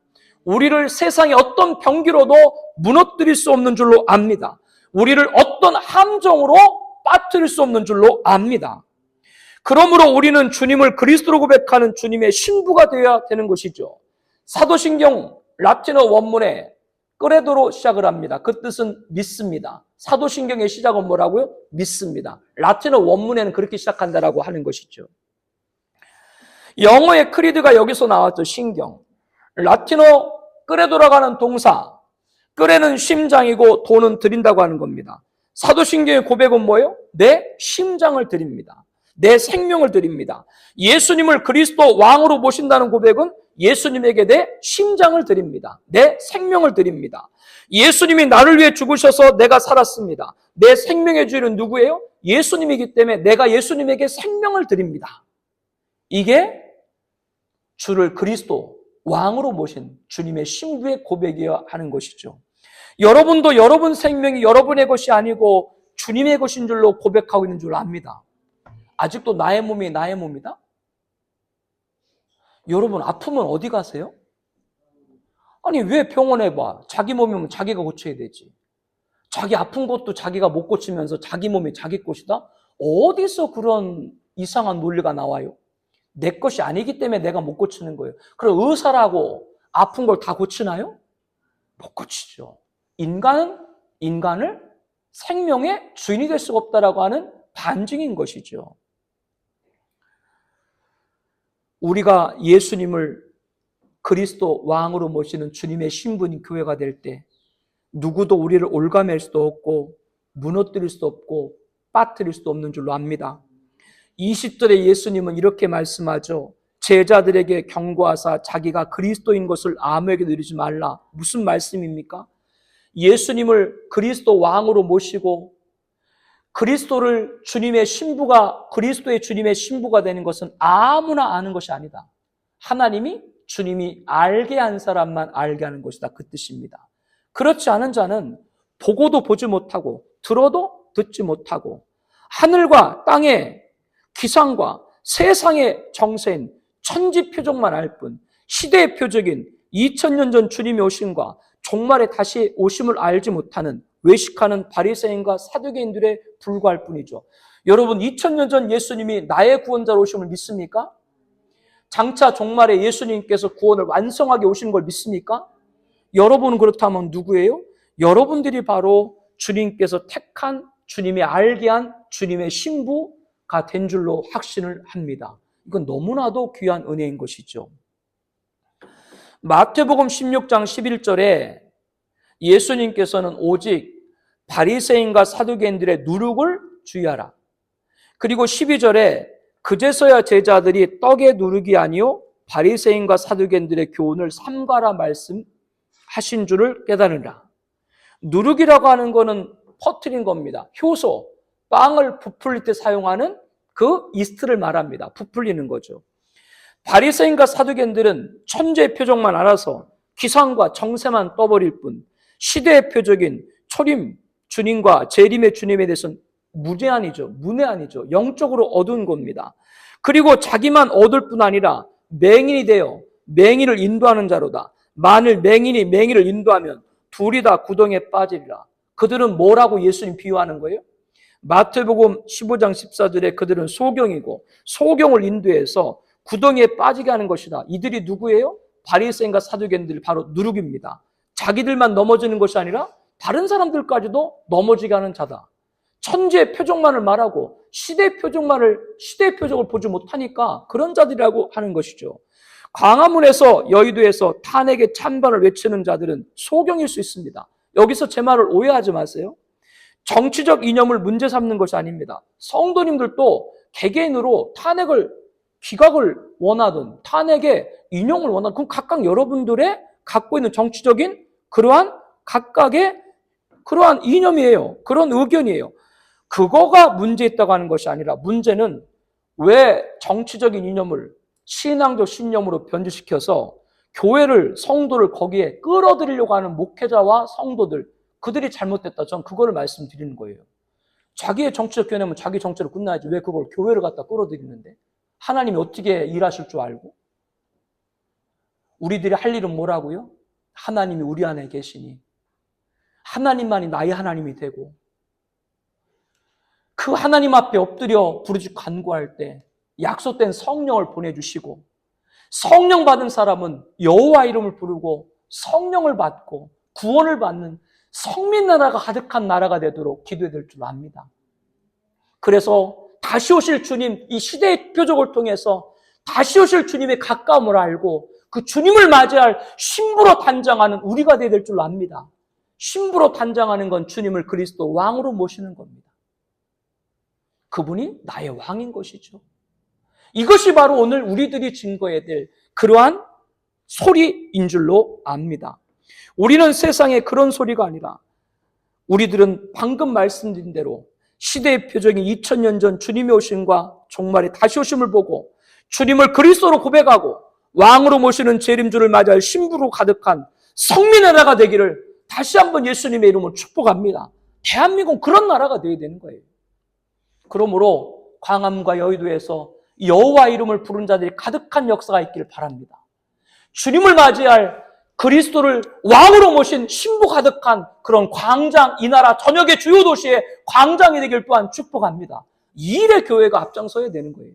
Speaker 1: 우리를 세상의 어떤 병기로도 무너뜨릴 수 없는 줄로 압니다. 우리를 어떤 함정으로 빠뜨릴 수 없는 줄로 압니다. 그러므로 우리는 주님을 그리스도로 고백하는 주님의 신부가 되어야 되는 것이죠. 사도신경 라틴어 원문에 끄레도로 시작을 합니다. 그 뜻은 믿습니다. 사도신경의 시작은 뭐라고요? 믿습니다. 라틴어 원문에는 그렇게 시작한다라고 하는 것이죠. 영어의 크리드가 여기서 나왔죠. 신경. 라틴어 끄레도라고 동사. 끄레는 심장이고 도는 드린다고 하는 겁니다. 사도신경의 고백은 뭐예요? 내 심장을 드립니다. 내 생명을 드립니다. 예수님을 그리스도 왕으로 모신다는 고백은 예수님에게 내 심장을 드립니다. 내 생명을 드립니다. 예수님이 나를 위해 죽으셔서 내가 살았습니다. 내 생명의 주인은 누구예요? 예수님이기 때문에 내가 예수님에게 생명을 드립니다. 이게 주를 그리스도 왕으로 모신 주님의 신부의 고백이어야 하는 것이죠. 여러분도 여러분 생명이 여러분의 것이 아니고 주님의 것인 줄로 고백하고 있는 줄 압니다. 아직도 나의 몸이 나의 몸이다? 여러분 아프면 어디 가세요? 아니 왜 병원에 봐? 자기 몸이면 자기가 고쳐야 되지. 자기 아픈 것도 자기가 못 고치면서 자기 몸이 자기 것이다? 어디서 그런 이상한 논리가 나와요? 내 것이 아니기 때문에 내가 못 고치는 거예요. 그럼 의사라고 아픈 걸 다 고치나요? 못 고치죠. 인간은 인간을 생명의 주인이 될 수가 없다라고 하는 반증인 것이죠. 우리가 예수님을 그리스도 왕으로 모시는 주님의 신분인 교회가 될 때 누구도 우리를 올가맬 수도 없고 무너뜨릴 수도 없고 빠뜨릴 수도 없는 줄로 압니다. 20절에 예수님은 이렇게 말씀하죠. 제자들에게 경고하사 자기가 그리스도인 것을 아무에게 누리지 말라. 무슨 말씀입니까? 예수님을 그리스도 왕으로 모시고 그리스도를 주님의 신부가 그리스도의 주님의 신부가 되는 것은 아무나 아는 것이 아니다. 하나님이 주님이 알게 한 사람만 알게 하는 것이다. 그 뜻입니다. 그렇지 않은 자는 보고도 보지 못하고 들어도 듣지 못하고 하늘과 땅의 기상과 세상의 정세인 천지 표적만 알 뿐 시대의 표적인 2000년 전 주님이 오심과 종말에 다시 오심을 알지 못하는 외식하는 바리새인과 사두개인들에 불과할 뿐이죠. 여러분 2000년 전 예수님이 나의 구원자로 오심을 믿습니까? 장차 종말에 예수님께서 구원을 완성하게 오시는 걸 믿습니까? 여러분은 그렇다면 누구예요? 여러분들이 바로 주님께서 택한 주님이 알게 한 주님의 신부가 된 줄로 확신을 합니다. 이건 너무나도 귀한 은혜인 것이죠. 마태복음 16장 11절에 예수님께서는 오직 바리새인과 사두개인들의 누룩을 주의하라. 그리고 12절에 그제서야 제자들이 떡의 누룩이 아니요 바리새인과 사두개인들의 교훈을 삼가라 말씀하신 줄을 깨달으라. 누룩이라고 하는 것은 퍼뜨린 겁니다. 효소, 빵을 부풀릴 때 사용하는 그 이스트를 말합니다. 부풀리는 거죠. 바리새인과 사두개인들은 천재의 표적만 알아서 기상과 정세만 떠버릴 뿐 시대의 표적인 초림 주님과 재림의 주님에 대해서는 문외한이죠. 영적으로 어두운 겁니다. 그리고 자기만 얻을 뿐 아니라 맹인이 되어 맹인을 인도하는 자로다. 만일 맹인이 맹인을 인도하면 둘이 다 구덩이에 빠지리라. 그들은 뭐라고 예수님 비유하는 거예요? 마태복음 15장 14절에 그들은 소경이고 소경을 인도해서 구덩이에 빠지게 하는 것이다. 이들이 누구예요? 바리새인과 사두개인들이 바로 누룩입니다. 자기들만 넘어지는 것이 아니라 다른 사람들까지도 넘어지게 하는 자다. 천지의 표적만을 말하고 시대의 표적을 보지 못하니까 그런 자들이라고 하는 것이죠. 광화문에서 여의도에서 탄핵의 찬반을 외치는 자들은 소경일 수 있습니다. 여기서 제 말을 오해하지 마세요. 정치적 이념을 문제 삼는 것이 아닙니다. 성도님들도 개개인으로 기각을 원하든 탄핵의 인용을 원하든 그건 각각 여러분들의 갖고 있는 정치적인 그러한 각각의 그러한 이념이에요. 그런 의견이에요. 그거가 문제 있다고 하는 것이 아니라 문제는 왜 정치적인 이념을 신앙적 신념으로 변질시켜서 교회를 성도를 거기에 끌어들이려고 하는 목회자와 성도들 그들이 잘못됐다. 전 그거를 말씀드리는 거예요. 자기의 정치적 견해면 자기 정치로 끝나야지 왜 그걸 교회를 갖다 끌어들이는데 하나님이 어떻게 일하실 줄 알고 우리들이 할 일은 뭐라고요? 하나님이 우리 안에 계시니 하나님만이 나의 하나님이 되고 그 하나님 앞에 엎드려 부르짖고 간구할 때 약속된 성령을 보내주시고 성령 받은 사람은 여호와 이름을 부르고 성령을 받고 구원을 받는 성민 나라가 가득한 나라가 되도록 기도해야 될 줄 압니다. 그래서 다시 오실 주님, 이 시대의 표적을 통해서 다시 오실 주님의 가까움을 알고 그 주님을 맞이할 신부로 단장하는 우리가 되어야 될 줄 압니다. 신부로 단장하는 건 주님을 그리스도 왕으로 모시는 겁니다. 그분이 나의 왕인 것이죠. 이것이 바로 오늘 우리들이 증거해야 될 그러한 소리인 줄로 압니다. 우리는 세상에 그런 소리가 아니라 우리들은 방금 말씀드린 대로 시대의 표적인 2000년 전 주님의 오심과 종말의 다시 오심을 보고 주님을 그리스도로 고백하고 왕으로 모시는 재림주를 맞이할 신부로 가득한 성민의 나라가 되기를 다시 한번 예수님의 이름으로 축복합니다. 대한민국은 그런 나라가 되어야 되는 거예요. 그러므로 광암과 여의도에서 여호와 이름을 부른 자들이 가득한 역사가 있기를 바랍니다. 주님을 맞이할 그리스도를 왕으로 모신 신부 가득한 그런 광장, 이 나라 전역의 주요 도시의 광장이 되길 또한 축복합니다. 이 일에 교회가 앞장서야 되는 거예요.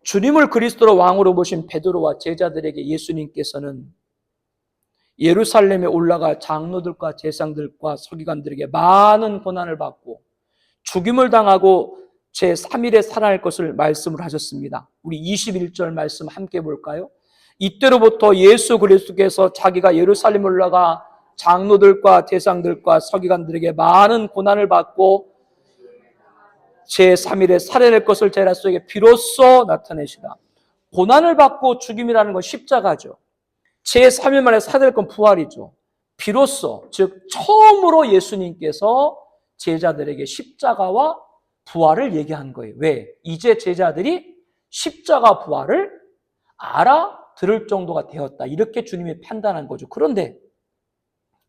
Speaker 1: 주님을 그리스도로 왕으로 모신 베드로와 제자들에게 예수님께서는 예루살렘에 올라가 장로들과 제사장들과 서기관들에게 많은 고난을 받고 죽임을 당하고 제3일에 살아날 것을 말씀을 하셨습니다. 우리 21절 말씀 함께 볼까요? 이때로부터 예수 그리스도께서 자기가 예루살렘에 올라가 장로들과 제사장들과 서기관들에게 많은 고난을 받고 제3일에 살아낼 것을 제자 속에 비로소 나타내시다. 고난을 받고 죽임이라는 건 십자가죠. 제3일 만에 살아낼 건 부활이죠. 비로소, 즉 처음으로 예수님께서 제자들에게 십자가와 부활을 얘기한 거예요. 왜? 이제 제자들이 십자가 부활을 알아들을 정도가 되었다. 이렇게 주님이 판단한 거죠. 그런데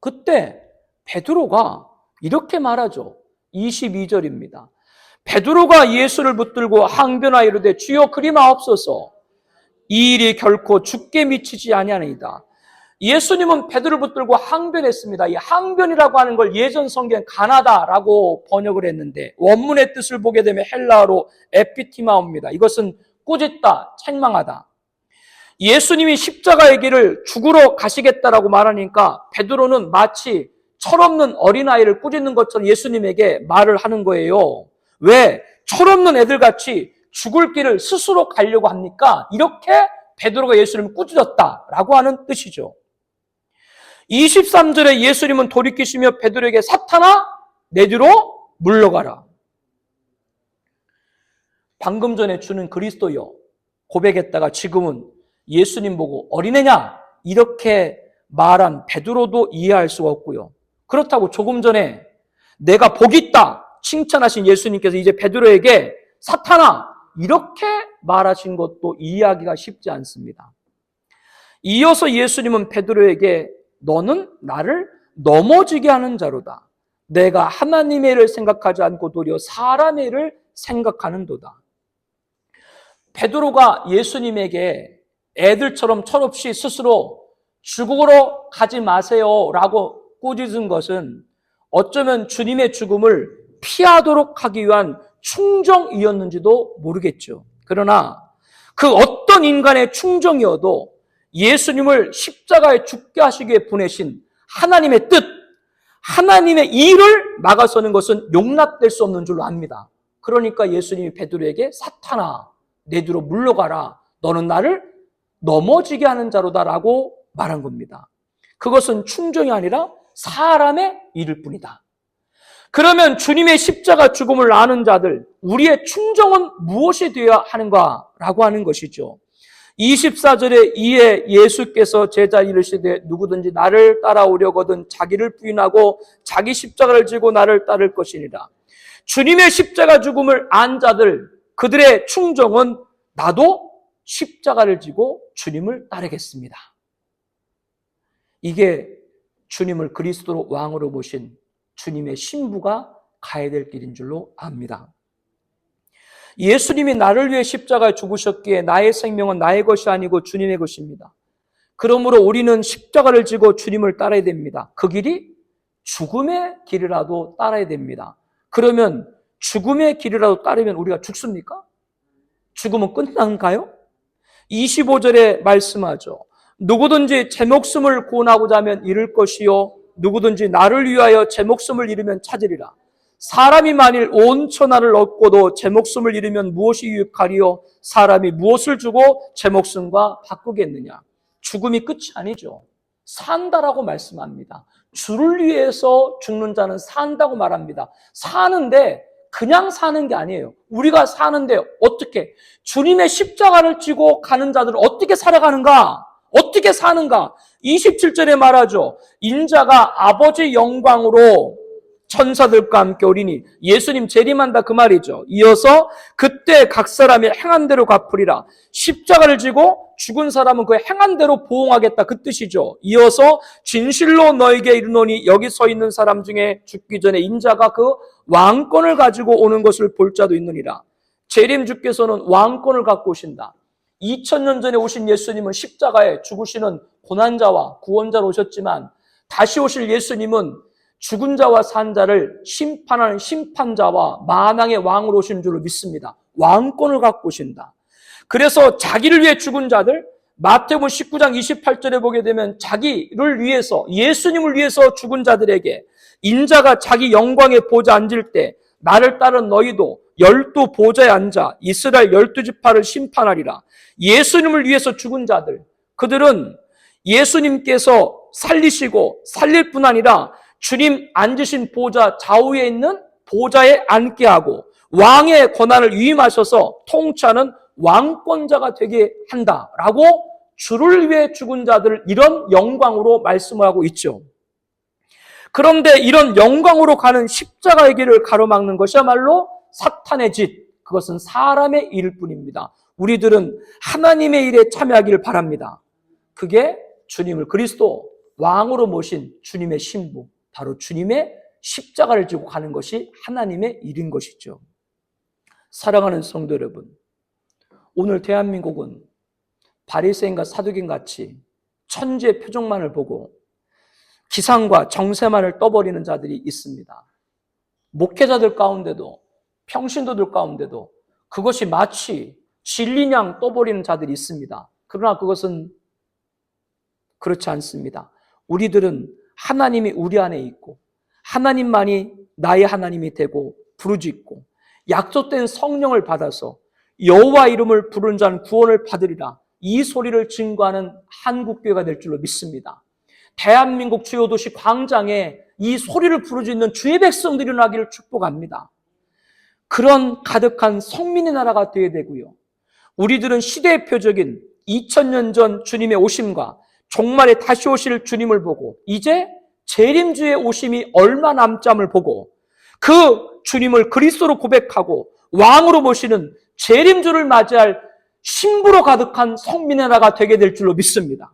Speaker 1: 그때 베드로가 이렇게 말하죠. 22절입니다. 베드로가 예수를 붙들고 항변하여 이르되 주여 그리마옵소서. 이 일이 결코 죽게 미치지 아니하나이다. 예수님은 베드로를 붙들고 항변했습니다. 이 항변이라고 하는 걸 예전 성경 가나다라고 번역을 했는데 원문의 뜻을 보게 되면 헬라어로 에피티마옵니다. 이것은 꾸짖다, 책망하다. 예수님이 십자가의 길을 죽으러 가시겠다라고 말하니까 베드로는 마치 철없는 어린아이를 꾸짖는 것처럼 예수님에게 말을 하는 거예요. 왜? 철없는 애들같이 죽을 길을 스스로 가려고 합니까? 이렇게 베드로가 예수님을 꾸짖었다라고 하는 뜻이죠. 23절에 예수님은 돌이키시며 베드로에게 사탄아 내 뒤로 물러가라. 방금 전에 주는 그리스도여 고백했다가 지금은 예수님 보고 어린애냐 이렇게 말한 베드로도 이해할 수가 없고요. 그렇다고 조금 전에 내가 복이 있다 칭찬하신 예수님께서 이제 베드로에게 사탄아 이렇게 말하신 것도 이해하기가 쉽지 않습니다. 이어서 예수님은 베드로에게 너는 나를 넘어지게 하는 자로다. 내가 하나님의 일을 생각하지 않고 도리어 사람의 일을 생각하는도다. 베드로가 예수님에게 애들처럼 철없이 스스로 죽으러 가지 마세요 라고 꾸짖은 것은 어쩌면 주님의 죽음을 피하도록 하기 위한 충정이었는지도 모르겠죠. 그러나 그 어떤 인간의 충정이어도 예수님을 십자가에 죽게 하시기 위해 보내신 하나님의 뜻, 하나님의 일을 막아서는 것은 용납될 수 없는 줄로 압니다. 그러니까 예수님이 베드로에게 사탄아 내 뒤로 물러가라. 너는 나를 넘어지게 하는 자로다라고 말한 겁니다. 그것은 충정이 아니라 사람의 일일 뿐이다. 그러면 주님의 십자가 죽음을 아는 자들, 우리의 충정은 무엇이 되어야 하는가라고 하는 것이죠. 24절에 이에 예수께서 제자 이르시되 누구든지 나를 따라오려거든 자기를 부인하고 자기 십자가를 지고 나를 따를 것이니라. 주님의 십자가 죽음을 안 자들, 그들의 충정은 나도 십자가를 지고 주님을 따르겠습니다. 이게 주님을 그리스도로 왕으로 모신 주님의 신부가 가야 될 길인 줄로 압니다. 예수님이 나를 위해 십자가에 죽으셨기에 나의 생명은 나의 것이 아니고 주님의 것입니다. 그러므로 우리는 십자가를 지고 주님을 따라야 됩니다. 그 길이 죽음의 길이라도 따라야 됩니다. 그러면 죽음의 길이라도 따르면 우리가 죽습니까? 죽음은 끝난가요? 25절에 말씀하죠. 누구든지 제 목숨을 구원하고자 하면 잃을 것이요 누구든지 나를 위하여 제 목숨을 잃으면 찾으리라. 사람이 만일 온 천하를 얻고도 제 목숨을 잃으면 무엇이 유익하리요? 사람이 무엇을 주고 제 목숨과 바꾸겠느냐? 죽음이 끝이 아니죠. 산다라고 말씀합니다. 주를 위해서 죽는 자는 산다고 말합니다. 사는데 그냥 사는 게 아니에요. 우리가 사는데 어떻게? 주님의 십자가를 지고 가는 자들은 어떻게 살아가는가? 어떻게 사는가? 27절에 말하죠. 인자가 아버지 영광으로 천사들과 함께 오리니, 예수님 재림한다 그 말이죠. 이어서 그때 각 사람이 행한 대로 갚으리라. 십자가를 지고 죽은 사람은 그 행한 대로 보응하겠다 그 뜻이죠. 이어서 진실로 너에게 이르노니 여기 서 있는 사람 중에 죽기 전에 인자가 그 왕권을 가지고 오는 것을 볼 자도 있느니라. 재림 주께서는 왕권을 갖고 오신다. 2000년 전에 오신 예수님은 십자가에 죽으시는 고난자와 구원자로 오셨지만, 다시 오실 예수님은 죽은 자와 산 자를 심판하는 심판자와 만왕의 왕으로 오신 줄로 믿습니다. 왕권을 갖고 오신다. 그래서 자기를 위해 죽은 자들, 마태복음 19장 28절에 보게 되면 자기를 위해서, 예수님을 위해서 죽은 자들에게 인자가 자기 영광의 보좌에 앉을 때 나를 따른 너희도 12 보좌에 앉아 이스라엘 12지파를 심판하리라. 예수님을 위해서 죽은 자들, 그들은 예수님께서 살리시고 살릴 뿐 아니라 주님 앉으신 보좌 좌우에 있는 보좌에 앉게 하고 왕의 권한을 위임하셔서 통치하는 왕권자가 되게 한다라고 주를 위해 죽은 자들을 이런 영광으로 말씀을 하고 있죠. 그런데 이런 영광으로 가는 십자가의 길을 가로막는 것이야말로 사탄의 짓, 그것은 사람의 일일 뿐입니다. 우리들은 하나님의 일에 참여하기를 바랍니다. 그게 주님을 그리스도 왕으로 모신 주님의 신부, 바로 주님의 십자가를 지고 가는 것이 하나님의 일인 것이죠. 사랑하는 성도 여러분, 오늘 대한민국은 바리새인과 사두개인 같이 천지의 표적만을 보고 기상과 정세만을 떠버리는 자들이 있습니다. 목회자들 가운데도, 평신도들 가운데도 그것이 마치 진리냥 떠버리는 자들이 있습니다. 그러나 그것은 그렇지 않습니다. 우리들은 하나님이 우리 안에 있고 하나님만이 나의 하나님이 되고 부르짖고 약속된 성령을 받아서 여호와 이름을 부르는 자는 구원을 받으리라, 이 소리를 증거하는 한국교회가 될 줄로 믿습니다. 대한민국 주요 도시 광장에 이 소리를 부르짖는 주의 백성들이 일어나기를 축복합니다. 그런 가득한 성민의 나라가 되어야 되고요. 우리들은 시대의 표적인 2000년 전 주님의 오심과 종말에 다시 오실 주님을 보고 이제 재림주의 오심이 얼마 남잠을 보고 그 주님을 그리스도로 고백하고 왕으로 모시는 재림주를 맞이할 신부로 가득한 성민의 나라가 되게 될 줄로 믿습니다.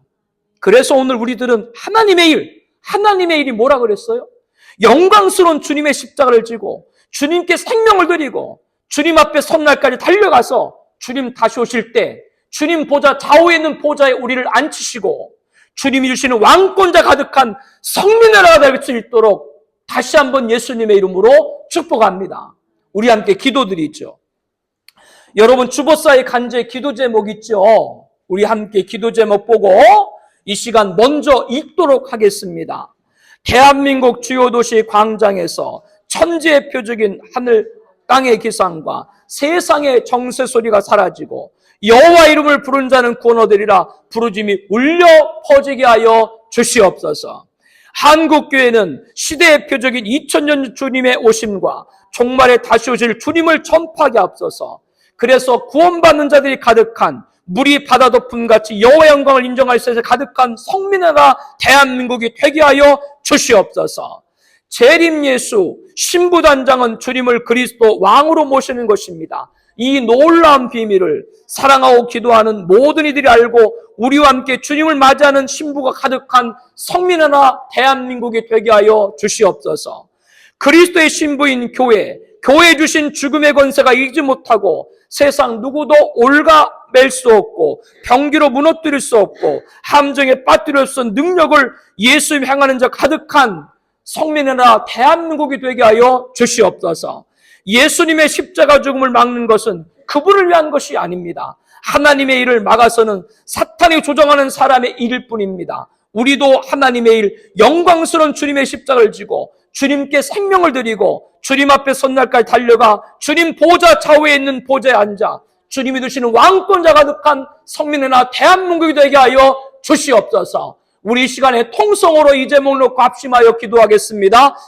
Speaker 1: 그래서 오늘 우리들은 하나님의 일이 뭐라 그랬어요? 영광스러운 주님의 십자가를 지고 주님께 생명을 드리고 주님 앞에 선날까지 달려가서 주님 다시 오실 때 주님 보좌 좌우에 있는 보좌에 우리를 앉히시고 주님이 주시는 왕권자 가득한 성민의 나라가 될 수 있도록 다시 한번 예수님의 이름으로 축복합니다. 우리 함께 기도드리죠. 여러분, 주보사의 간제 기도 제목 있죠? 우리 함께 기도 제목 보고 이 시간 먼저 읽도록 하겠습니다. 대한민국 주요 도시 광장에서 천지의 표적인 하늘 땅의 기상과 세상의 정세 소리가 사라지고 여호와 이름을 부른 자는 구원 얻으리라 부르짖음이 울려 퍼지게 하여 주시옵소서. 한국교회는 시대의 표적인 2000년 주님의 오심과 종말에 다시 오실 주님을 전파하게 앞서서, 그래서 구원받는 자들이 가득한 물이 바다 덮음같이 여호와의 영광을 인정할 수 있어 가득한 성민회가 대한민국이 되게 하여 주시옵소서. 재림 예수 신부단장은 주님을 그리스도 왕으로 모시는 것입니다. 이 놀라운 비밀을 사랑하고 기도하는 모든 이들이 알고 우리와 함께 주님을 맞이하는 신부가 가득한 성민회나 대한민국이 되게 하여 주시옵소서. 그리스도의 신부인 교회 주신 죽음의 권세가 이기지 못하고 세상 누구도 올가맬 수 없고 병기로 무너뜨릴 수 없고 함정에 빠뜨릴 수 없는 능력을 예수님 행하는 자 가득한 성민회나 대한민국이 되게 하여 주시옵소서. 예수님의 십자가 죽음을 막는 것은 그분을 위한 것이 아닙니다. 하나님의 일을 막아서는 사탄이 조정하는 사람의 일일 뿐입니다. 우리도 하나님의 일, 영광스러운 주님의 십자가를 지고 주님께 생명을 드리고 주님 앞에 선날까지 달려가 주님 보좌 좌우에 있는 보좌에 앉아 주님이 두시는 왕권자 가득한 성민회나 대한민국이 되게 하여 주시옵소서. 우리 이 시간에 통성으로 이 제목을 놓고 합심하여 기도하겠습니다.